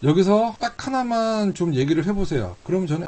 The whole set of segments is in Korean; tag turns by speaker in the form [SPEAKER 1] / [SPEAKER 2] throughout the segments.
[SPEAKER 1] 여기서 딱 하나만 좀 얘기를 해보세요. 그럼 저는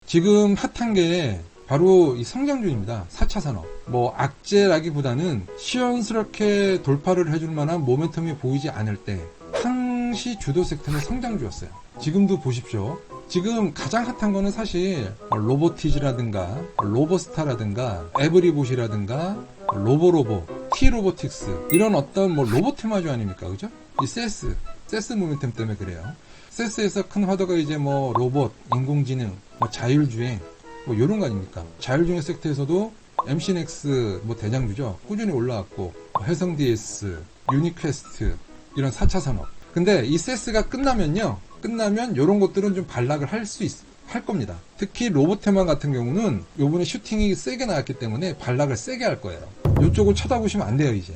[SPEAKER 1] 지금 핫한 게 바로 이 성장주입니다. 4차 산업. 뭐 악재라기보다는 시원스럽게 돌파를 해줄 만한 모멘텀이 보이지 않을 때 항시 주도 섹터는 성장주였어요. 지금도 보십시오. 지금 가장 핫한 거는 사실 로보티즈라든가 로보스타라든가 에브리봇이라든가 로보로보, T로보틱스 이런 어떤 뭐 로봇 테마주 아닙니까? 그죠? 이 세스 모멘텀 때문에 그래요. 세스에서 큰 화두가 이제 뭐 로봇, 인공지능, 뭐 자율주행 뭐 이런 거 아닙니까? 자율주행 섹터에서도 MC넥스 뭐 대장주죠. 꾸준히 올라왔고 해성 DS, 유니퀘스트 이런 4차 산업. 근데 이 세스가 끝나면 이런 것들은 좀 반락을 할 겁니다. 특히 로봇테마 같은 경우는 요번에 슈팅이 세게 나왔기 때문에 반락을 세게 할 거예요. 이쪽을 쳐다보시면 안 돼요, 이제.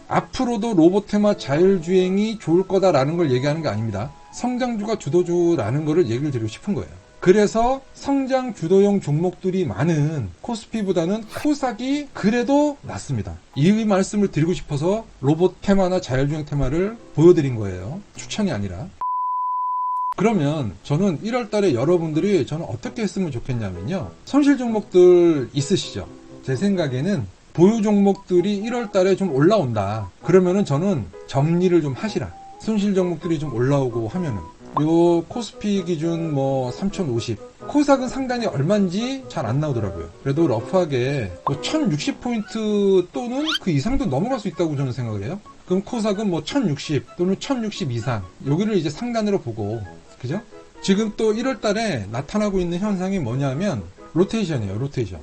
[SPEAKER 1] 앞으로도 로봇테마 자율주행이 좋을 거다라는 걸 얘기하는 게 아닙니다. 성장주가 주도주라는 거를 얘기를 드리고 싶은 거예요. 그래서 성장 주도형 종목들이 많은 코스피보다는 코삭이 그래도 낫습니다. 이 말씀을 드리고 싶어서 로봇 테마나 자율주행 테마를 보여드린 거예요. 추천이 아니라. 그러면 저는 1월달에 여러분들이 저는 어떻게 했으면 좋겠냐면요. 손실 종목들 있으시죠? 제 생각에는 보유 종목들이 1월달에 좀 올라온다. 그러면은 저는 정리를 좀 하시라. 손실 종목들이 좀 올라오고 하면은. 요 코스피 기준 뭐 3050 코삭은 상단이 얼마인지 잘 안 나오더라고요. 그래도 러프하게 뭐 1060포인트 또는 그 이상도 넘어갈 수 있다고 저는 생각을 해요. 그럼 코삭은 뭐 1060 또는 1060 이상 여기를 이제 상단으로 보고 그죠? 지금 또 1월달에 나타나고 있는 현상이 뭐냐면 로테이션이에요. 로테이션.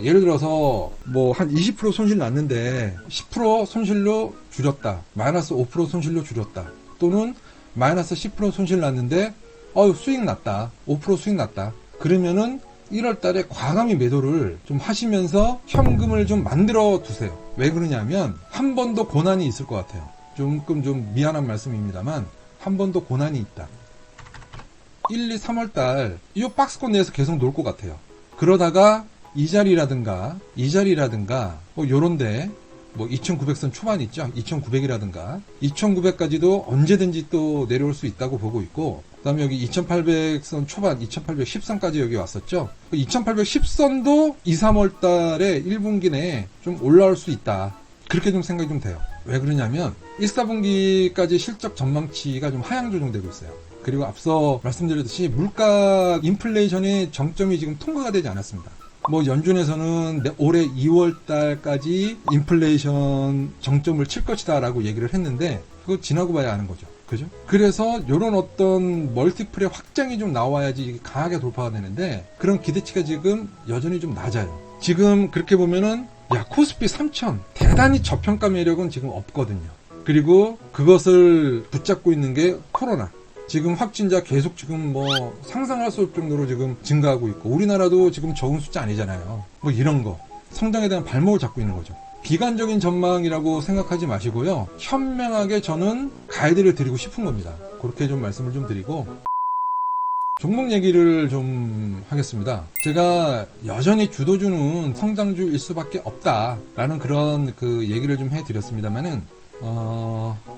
[SPEAKER 1] 예를 들어서 뭐 한 20% 손실 났는데 10% 손실로 줄였다. 마이너스 5% 손실로 줄였다. 또는 마이너스 10% 손실 났는데 수익 났다. 5% 수익 났다. 그러면은 1월 달에 과감히 매도를 좀 하시면서 현금을 좀 만들어 두세요. 왜 그러냐면 한 번 더 고난이 있을 것 같아요. 조금 좀 미안한 말씀입니다만 한 번 더 고난이 있다. 1, 2, 3월 달 이 박스권 내에서 계속 놀 것 같아요. 그러다가 이 자리라든가 뭐 요런데 뭐 2900선 초반 있죠. 2900이라든가 2900까지도 언제든지 또 내려올 수 있다고 보고 있고 그 다음에 여기 2800선 초반 2810선까지 여기 왔었죠. 2810선도 2, 3월 달에 1분기 내에 좀 올라올 수 있다. 그렇게 좀 생각이 좀 돼요. 왜 그러냐면 1, 4분기까지 실적 전망치가 좀 하향 조정되고 있어요. 그리고 앞서 말씀드렸듯이 물가 인플레이션의 정점이 지금 통과가 되지 않았습니다. 뭐 연준에서는 올해 2월달까지 인플레이션 정점을 칠 것이다 라고 얘기를 했는데 그거 지나고 봐야 아는 거죠. 그죠? 그래서 이런 어떤 멀티플의 확장이 좀 나와야지 강하게 돌파가 되는데 그런 기대치가 지금 여전히 좀 낮아요. 지금 그렇게 보면은 코스피 3000 대단히 저평가 매력은 지금 없거든요. 그리고 그것을 붙잡고 있는 게 코로나. 지금 확진자 계속 지금 뭐 상상할 수 없을 정도로 지금 증가하고 있고 우리나라도 지금 적은 숫자 아니잖아요. 뭐 이런 거 성장에 대한 발목을 잡고 있는 거죠. 비관적인 전망이라고 생각하지 마시고요. 현명하게 저는 가이드를 드리고 싶은 겁니다. 그렇게 좀 말씀을 좀 드리고 종목 얘기를 좀 하겠습니다. 제가 여전히 주도주는 성장주일 수밖에 없다라는 그런 그 얘기를 좀 해드렸습니다만은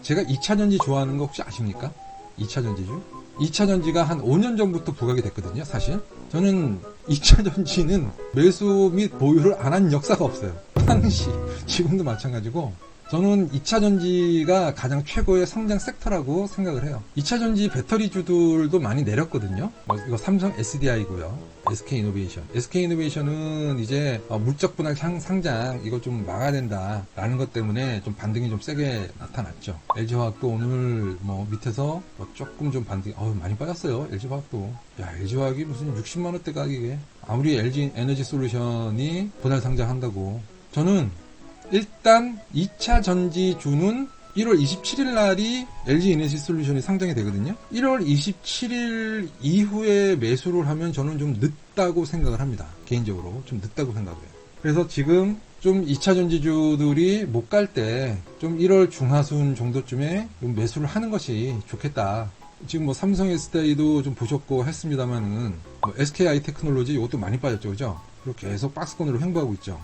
[SPEAKER 1] 제가 2차전지 좋아하는 거 혹시 아십니까? 2차전지죠. 2차전지가 한 5년 전부터 부각이 됐거든요, 사실. 저는 2차전지는 매수 및 보유를 안 한 역사가 없어요. 당시, 지금도 마찬가지고, 저는 2차전지가 가장 최고의 성장 섹터라고 생각을 해요. 2차전지 배터리주들도 많이 내렸거든요. 이거 삼성 SDI고요. SK이노베이션. SK이노베이션은 이제 물적 분할 상장 이거 좀 막아야 된다라는 것 때문에 좀 반등이 좀 세게 나타났죠. LG화학도 오늘 뭐 밑에서 조금 좀 반등이 많이 빠졌어요. LG화학도. LG화학이 무슨 60만 원대 가격에 아무리 LG 에너지 솔루션이 분할 상장한다고. 저는 일단 2차 전지주는 1월 27일 날이 LG 에너지 솔루션이 상장이 되거든요. 1월 27일 이후에 매수를 하면 저는 좀 늦다고 생각을 합니다. 개인적으로 좀 늦다고 생각을 해요. 그래서 지금 좀 2차 전지주들이 못 갈 때 좀 1월 중하순 정도쯤에 좀 매수를 하는 것이 좋겠다. 지금 뭐 삼성 SDI도 좀 보셨고 했습니다만은 SKI 테크놀로지 이것도 많이 빠졌죠, 그죠? 그렇게 계속 박스권으로 횡보하고 있죠.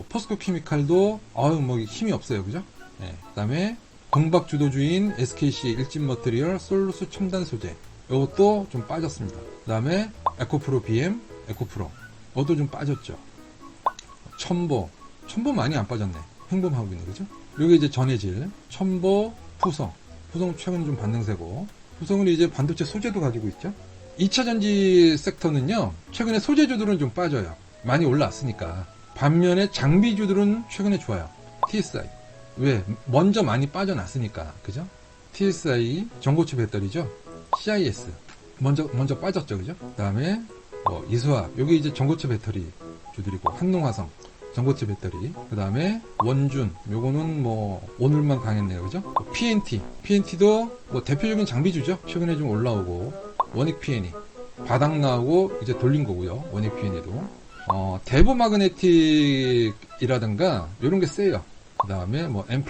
[SPEAKER 1] 포스코 케미칼도 뭐 힘이 없어요, 그죠? 네. 그다음에 동박 주도주인 SKC 일진 머티리얼 솔루스 첨단 소재, 이것도 좀 빠졌습니다. 그다음에 에코프로 BM, 에코프로, 이것도 좀 빠졌죠. 첨보 많이 안 빠졌네. 횡보하고 있는 거죠. 여기 이제 전해질, 첨보, 푸성 최근 좀 반등세고, 푸성은 이제 반도체 소재도 가지고 있죠. 2차전지 섹터는요, 최근에 소재주들은 좀 빠져요. 많이 올라왔으니까. 반면에 장비주들은 최근에 좋아요. TSI. 왜? 먼저 많이 빠져났으니까. 그죠? TSI, 전고체 배터리죠. CIS. 먼저 빠졌죠. 그죠? 그 다음에, 이수압. 여기 이제 전고체 배터리 주들이고, 한농화성. 전고체 배터리. 그 다음에, 원준. 요거는 오늘만 강했네요. 그죠? PNT도 대표적인 장비주죠. 최근에 좀 올라오고, 원익 PNE. 바닥 나오고, 이제 돌린 거고요. 원익 PNE도. 대보 마그네틱이라든가, 요런 게 세요. 그 다음에 M+.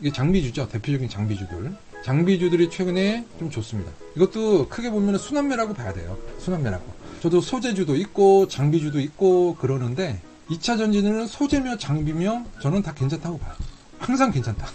[SPEAKER 1] 이게 장비주죠. 대표적인 장비주들. 장비주들이 최근에 좀 좋습니다. 이것도 크게 보면 순환매라고 봐야 돼요. 순환매라고. 저도 소재주도 있고, 장비주도 있고, 그러는데, 2차 전지는 소재며 장비며 저는 다 괜찮다고 봐요. 항상 괜찮다.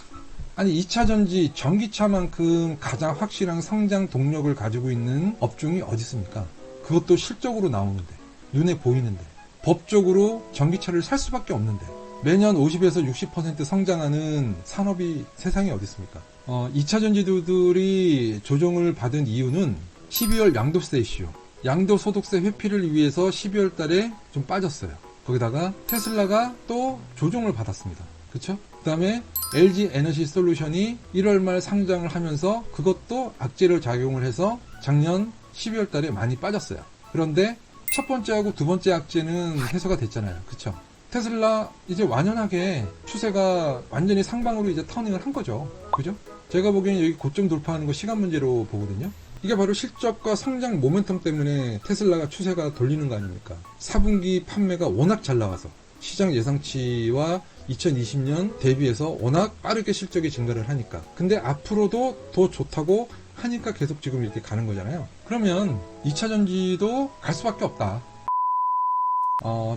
[SPEAKER 1] 아니 2차 전지 전기차만큼 가장 확실한 성장 동력을 가지고 있는 업종이 어디 있습니까? 그것도 실적으로 나오는데, 눈에 보이는데, 법적으로 전기차를 살 수밖에 없는데, 매년 50에서 60% 성장하는 산업이 세상에 어디 있습니까? 2차 전지주들이 조정을 받은 이유는 12월 양도세 이슈, 양도소득세 회피를 위해서 12월 달에 좀 빠졌어요. 거기다가 테슬라가 또 조정을 받았습니다. 그쵸? 그 다음에 LG 에너지 솔루션이 1월 말 상장을 하면서 그것도 악재로 작용을 해서 작년 12월 달에 많이 빠졌어요. 그런데 첫 번째하고 두 번째 악재는 해소가 됐잖아요. 그쵸? 테슬라 이제 완연하게 추세가 완전히 상방으로 이제 터닝을 한 거죠. 그죠? 제가 보기에는 여기 고점 돌파하는 거 시간 문제로 보거든요. 이게 바로 실적과 성장 모멘텀 때문에 테슬라가 추세가 돌리는 거 아닙니까? 4분기 판매가 워낙 잘 나와서 시장 예상치와 2020년 대비해서 워낙 빠르게 실적이 증가를 하니까. 근데 앞으로도 더 좋다고 하니까 계속 지금 이렇게 가는 거잖아요. 그러면 2차 전지도 갈 수밖에 없다.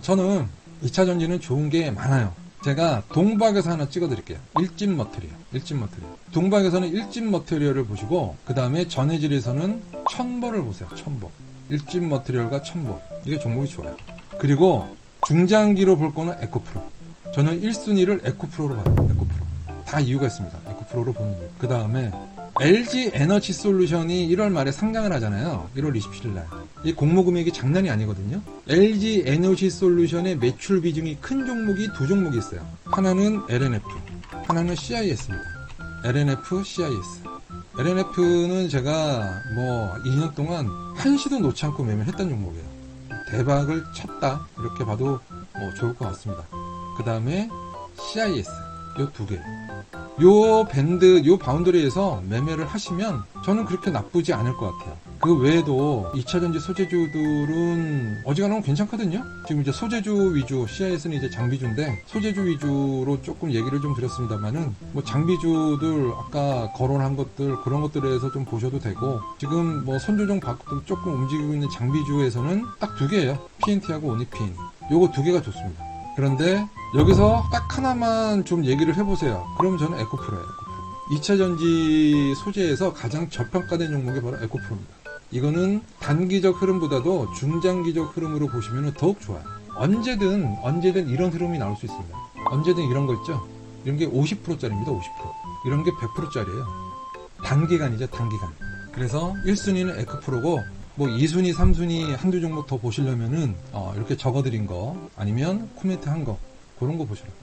[SPEAKER 1] 저는 2차 전지는 좋은 게 많아요. 제가 동박에서 하나 찍어드릴게요. 일진 머티리얼. 동박에서는 일진 머티리얼을 보시고, 그 다음에 전해질에서는 첨보를 보세요. 첨보. 일진 머티리얼과 첨보. 이게 종목이 좋아요. 그리고 중장기로 볼 거는 에코프로. 저는 1순위를 에코프로로 봐요. 에코프로. 다 이유가 있습니다. 에코프로로 보는 이유. 그 다음에 LG 에너지 솔루션이 1월 말에 상장을 하잖아요. 1월 27일 날. 이 공모 금액이 장난이 아니거든요. LG 에너지 솔루션의 매출 비중이 큰 종목이 두 종목이 있어요. 하나는 LNF, 하나는 CIS입니다. LNF, CIS. LNF는 제가 2년 동안 한시도 놓지 않고 매매를 했던 종목이에요. 대박을 쳤다. 이렇게 봐도 좋을 것 같습니다. 그 다음에 CIS. 요 두 개. 요 밴드, 요 바운더리에서 매매를 하시면 저는 그렇게 나쁘지 않을 것 같아요. 그 외에도 2차전지 소재주들은 어지간하면 괜찮거든요. 지금 이제 소재주 위주, CIS는 이제 장비주인데 소재주 위주로 조금 얘기를 좀 드렸습니다만은 장비주들 아까 거론한 것들 그런 것들에서 좀 보셔도 되고, 지금 선조정 받고 조금 움직이고 있는 장비주에서는 딱 두 개예요. PNT하고 원익 PN. 요거 두 개가 좋습니다. 그런데 여기서 딱 하나만 좀 얘기를 해보세요. 그러면 저는 에코프로예요. 2차전지 소재에서 가장 저평가된 종목이 바로 에코프로입니다. 이거는 단기적 흐름보다도 중장기적 흐름으로 보시면 더욱 좋아요. 언제든 이런 흐름이 나올 수 있습니다. 언제든 이런 거 있죠? 이런 게 50%짜리입니다. 50%. 이런 게 100%짜리예요. 단기간이죠. 단기간. 그래서 1순위는 에코프로고, 2순위, 3순위 한두 종목 더 보시려면은 이렇게 적어드린 거 아니면 코멘트 한 거 그런 거 보시라고.